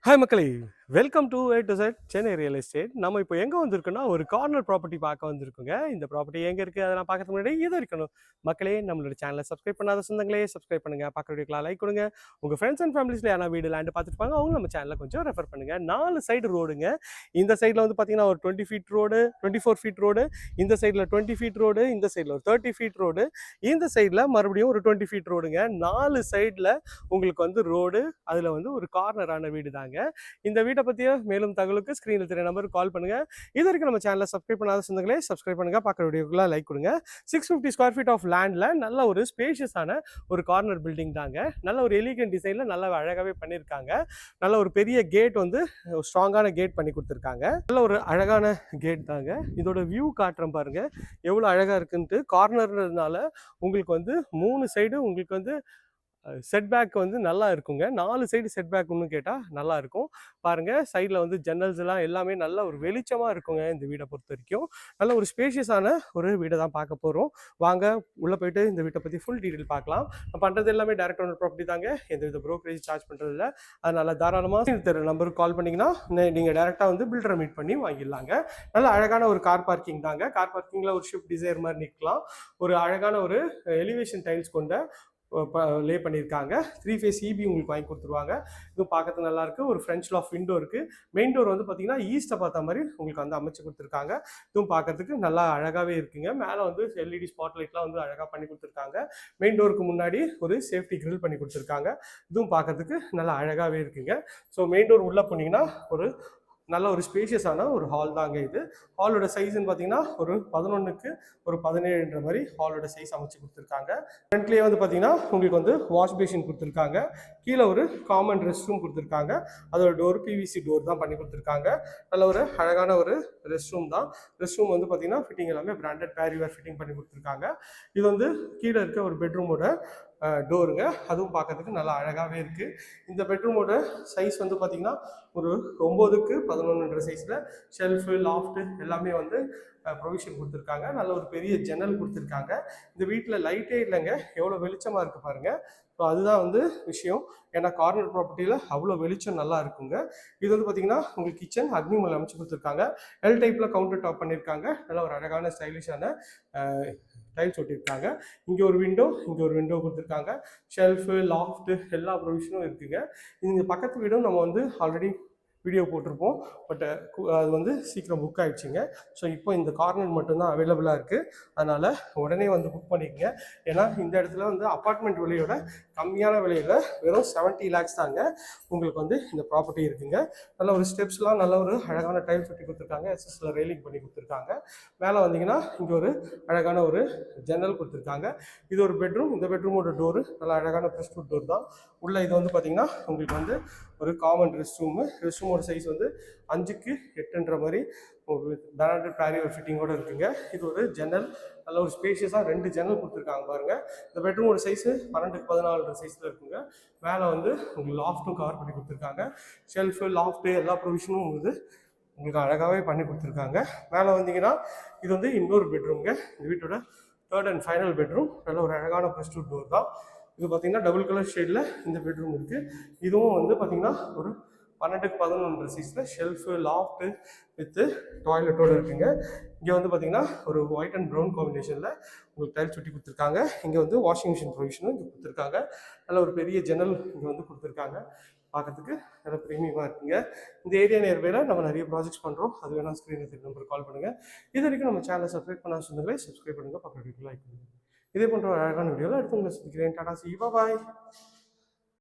Hi மக்களே, welcome to A to Z Chennai real estate. நம்ம இப்போ எங்கே வந்திருக்கோம்னா ஒரு கார்னர் ப்ராப்பர்ட்டி பார்க்க வந்திருக்கோங்க. இந்த ப்ராப்பர்ட்டி எங்கே இருக்குது அதெல்லாம் பார்க்கறதுக்கு முன்னாடி இது இருக்கணும் மக்களே, நம்மளோட சேனலை சப்ஸ்கிரைப் பண்ணாத சொந்தங்களே சப்ஸ்கிரைப் பண்ணுங்கள், பார்க்குற வீடியோக்கெலாம் லைக் கொடுங்க. உங்கள் ஃப்ரெண்ட்ஸ் அண்ட் ஃபேமிலிஸில் யாரா வீடு லேண்டு பார்த்துருப்பாங்க அவங்க நம்ம சேனலில் கொஞ்சம் ரெஃபர் பண்ணுங்கள். 4 சைடு ரோடுங்க. இந்த சைடில் வந்து பார்த்தீங்கன்னா ஒரு 20 ஃபீட் ரோடு, 24 ஃபீட் ரோடு, இந்த சைடில் 20 ஃபீட் ரோடு, இந்த சைடில் ஒரு 30 ஃபீட் ரோடு, இந்த சைடில் மறுபடியும் ஒரு 20 ஃபீட் ரோடுங்க. 4 சைடில் உங்களுக்கு வந்து ரோடு, அதில் வந்து ஒரு கார்னரான வீடு தாங்க. இந்த வீட்டை பற்றிய மேலும் தகவலுக்கு ஸ்க்ரீனில் தெரிய நம்பருக்கு கால் பண்ணுங்கள். இது வரைக்கும் நம்ம சேனலை சப்ஸ்கிரைப் பண்ணாத சொந்தங்களே சப்ஸ்கிரைப் பண்ணுங்கள், பார்க்குற வீடியோக்குலாம் லைக் கொடுங்க. 650 ஸ்கொயர் ஃபீட் ஆஃப் லேண்டில் நல்ல ஒரு ஸ்பேஷியஸான ஒரு கார்னர் பில்டிங் தாங்க. நல்ல ஒரு எலிகன்ட் டிசைனில் நல்லா அழகாகவே பண்ணியிருக்காங்க. நல்ல ஒரு பெரிய கேட் வந்து ஸ்ட்ராங்கான கேட் பண்ணி கொடுத்துருக்காங்க. நல்ல ஒரு அழகான கேட் தாங்க. இதோட வியூ காட்டுறேன் பாருங்கள் எவ்வளோ அழகாக இருக்குன்ட்டு. கார்னர்னால உங்களுக்கு வந்து 3 சைடு உங்களுக்கு வந்து செட்பேக் வந்து நல்லா இருக்குங்க. 4 சைடு செட்பேக் ஒன்று கேட்டால் நல்லா இருக்கும் பாருங்கள். சைடில் வந்து ஜன்னல்ஸ் எல்லாம் எல்லாமே நல்ல ஒரு வெளிச்சமாக இருக்குங்க. இந்த வீடை பொறுத்த வரைக்கும் நல்ல ஒரு ஸ்பேஷியஸான ஒரு வீடை தான் பார்க்க போகிறோம். வாங்க உள்ளே போயிட்டு இந்த வீட்டை பற்றி ஃபுல் டீட்டெயில் பார்க்கலாம். நான் பண்ணுறது எல்லாமே டேரக்ட் ஓனர் ப்ராப்பர்ட்டி தாங்க, எந்த வித ப்ரோக்கரேஜ் சார்ஜ் பண்ணுறது இல்லை. அதனால் தாராளமாக தெரு நம்பருக்கு கால் பண்ணிங்கன்னா நீங்கள் டேரெக்டாக வந்து பில்டரை மீட் பண்ணி வாங்கிடலாங்க. நல்ல அழகான ஒரு கார் பார்க்கிங் தாங்க. கார் பார்க்கிங்கில் ஒரு ஷிஃப்ட் டிசைர் மாதிரி நிற்கலாம். ஒரு அழகான ஒரு எலிவேஷன் டைல்ஸ் கொண்ட லே பண்ணியிருக்காங்க. 3 ஃபேஸ் இபி உங்களுக்கு வாங்கி கொடுத்துருவாங்க. இதுவும் பார்க்கறது நல்லா இருக்குது. ஒரு ஃப்ரெஞ்ச் லாஃப் விண்டோ இருக்குது. மெயின் டோர் வந்து பார்த்தீங்கன்னா ஈஸ்ட்டை பார்த்த மாதிரி உங்களுக்கு வந்து அமைச்சு கொடுத்துருக்காங்க. இதுவும் பார்க்கறதுக்கு நல்லா அழகாகவே இருக்குங்க. மேலே வந்து எல்இடி ஸ்பாட் லைட்லாம் வந்து அழகாக பண்ணி கொடுத்துருக்காங்க. மெயின் டோருக்கு முன்னாடி ஒரு சேஃப்டி கிரில் பண்ணி கொடுத்துருக்காங்க. இதுவும் பார்க்கறதுக்கு நல்லா அழகாகவே இருக்குங்க. ஸோ மெயின் டோர் உள்ளே போனீங்கன்னா ஒரு நல்ல ஒரு ஸ்பேஷியஸான ஒரு ஹால் தாங்க இது. ஹாலோட சைஸ்ன்னு பார்த்தீங்கன்னா ஒரு 11க்கு ஒரு 17ன்ற மாதிரி ஹாலோட சைஸ் அமைச்சு கொடுத்துருக்காங்க. ஃப்ரண்ட்லேயே வந்து பார்த்தீங்கன்னா உங்களுக்கு வந்து வாஷ் பேஷன் கொடுத்துருக்காங்க. கீழே ஒரு காமன் ரெஸ்ட் ரூம் கொடுத்துருக்காங்க. அதோட டோர் பிவிசி டோர் தான் பண்ணி கொடுத்துருக்காங்க. நல்ல ஒரு அழகான ஒரு ரெஸ்ட் ரூம் தான். ரெஸ்ட் ரூம் வந்து பார்த்தீங்கன்னா ஃபிட்டிங் எல்லாமே பிராண்டட் பேரிவேர் ஃபிட்டிங் பண்ணி கொடுத்துருக்காங்க. இது வந்து கீழே இருக்க ஒரு பெட்ரூமோட டோருங்க. அதுவும் பார்க்கறதுக்கு நல்லா அழகாகவே இருக்குது. இந்த பெட்ரூமோட சைஸ் வந்து பார்த்திங்கன்னா ஒரு 9க்கு 11ன்ற சைஸில் ஷெல்ஃபு லாஃப்ட்டு எல்லாமே வந்து ப்ரொவிஷன் கொடுத்துருக்காங்க. நல்ல ஒரு பெரிய ஜன்னல் கொடுத்துருக்காங்க. இந்த வீட்டில் லைட்டே இல்லைங்க, எவ்வளோ வெளிச்சமாக இருக்குது பாருங்கள். ஸோ அதுதான் வந்து விஷயம். ஏன்னா கார்னர் ப்ராப்பர்ட்டியில் அவ்வளோ வெளிச்சம் நல்லா இருக்குங்க. இது வந்து பார்த்திங்கன்னா உங்களுக்கு கிச்சன் அக்னிமூலை அமைச்சு கொடுத்துருக்காங்க. எல் டைப்பில் கவுண்டர் டாப் பண்ணியிருக்காங்க. நல்ல ஒரு அழகான ஸ்டைலிஷான டைல்ஸ் ஒட்டியிருக்காங்க. இங்கே ஒரு விண்டோ, இங்கே ஒரு விண்டோ கொடுத்துருக்காங்க. ஷெல்ஃபு லாஃப்ட்டு எல்லா ப்ரொவிஷனும் இருக்குங்க. இந்த பக்கத்து வீடும் நம்ம வந்து ஆல்ரெடி வீடியோ போட்டிருப்போம். பட் அது வந்து சீக்கிரம் புக் ஆகிடுச்சிங்க. ஸோ இப்போ இந்த கார்னர் மட்டும்தான் அவைலபிளாக இருக்குது. அதனால் உடனே வந்து புக் பண்ணிக்கங்க. ஏன்னா இந்த இடத்துல வந்து அப்பார்ட்மெண்ட் விலையோட கம்மியான விலையில் வெறும் 70 lakhs தாங்க உங்களுக்கு வந்து இந்த ப்ராப்பர்ட்டி இருக்குங்க. நல்ல ஒரு ஸ்டெப்ஸ்லாம் நல்ல ஒரு அழகான டைல்ஸ் ஒட்டி கொடுத்துருக்காங்க. எஸ்எஸ்ல ரெயிலிங் பண்ணி கொடுத்துருக்காங்க. மேலே வந்தீங்கன்னா இங்கே ஒரு அழகான ஒரு ஜன்னல் கொடுத்துருக்காங்க. இது ஒரு பெட்ரூம். இந்த பெட்ரூமோட டோரு நல்ல அழகான ப்ரெஸ்வுட் டோர் தான். உள்ள இது வந்து பார்த்தீங்கன்னா உங்களுக்கு வந்து ஒரு காமன் ரெஸ்ட் ரூமோட சைஸ் வந்து 5க்கு 8ன்ற மாதிரி பிராண்டட் பேரியர் ஃபிட்டிங்கோடு இருக்குங்க. இது ஒரு ஜன்னல். நல்ல ஒரு ஸ்பேஷியஸாக 2 ஜன்னல் கொடுத்துருக்காங்க பாருங்கள். இந்த பெட்ரூமோட சைஸு 12க்கு 14ன்ற சைஸில் இருக்குங்க. மேலே வந்து உங்களுக்கு லாஃப்ட்டும் கவர் பண்ணி கொடுத்துருக்காங்க. ஷெல்ஃபு லாஃப்ட்டு எல்லா ப்ரொவிஷனும் வந்து உங்களுக்கு அழகாகவே பண்ணி கொடுத்துருக்காங்க. மேலே வந்தீங்கன்னா இது வந்து இன்னொரு பெட்ரூம்ங்க. இந்த வீட்டோட 3rd அண்ட் ஃபைனல் பெட்ரூம். நல்ல ஒரு அழகான ப்ரெஸ்வுட் டோர் தான். இது பார்த்தீங்கன்னா டபுள் கலர் ஷேடில் இந்த பெட்ரூம் இருக்குது. இதுவும் வந்து பார்த்தீங்கன்னா ஒரு 12க்கு 11ன்ற சைஸில் ஷெல்ஃபு லாஃப்ட்டு வித்து டாய்லெட்டோடு இருக்குங்க. இங்கே வந்து பார்த்தீங்கன்னா ஒரு ஒயிட் அண்ட் ப்ரௌன் காம்பினேஷனில் உங்களுக்கு டைல்ஸ் சுட்டி கொடுத்துருக்காங்க. இங்கே வந்து வாஷிங் மிஷின் ப்ரொவிஷனும் இங்கே கொடுத்துருக்காங்க. நல்ல ஒரு பெரிய ஜன்னல் இங்கே வந்து கொடுத்துருக்காங்க. பார்க்கறதுக்கு நல்ல ப்ரீமியமாக இருக்குங்க. இந்த ஏரியா நியர்பையில் நம்ம நிறைய ப்ராஜெக்ட்ஸ் பண்ணுறோம். அது வேணால் ஸ்க்ரீனில் நம்பருக்கு கால் பண்ணுங்கள். இது வரைக்கும் நம்ம சேனலை சப்ஸ்கிரைப் பண்ண சொந்தங்களே சப்ஸ்கிரைப் பண்ணுங்கள், பக்கத்து வீட்டில் லைக் பண்ணுங்கள். இதே போன்ற அழகான வீடியோவில் அடுத்து உங்களை சந்திக்கிறேன். டாடா, சி பாய்.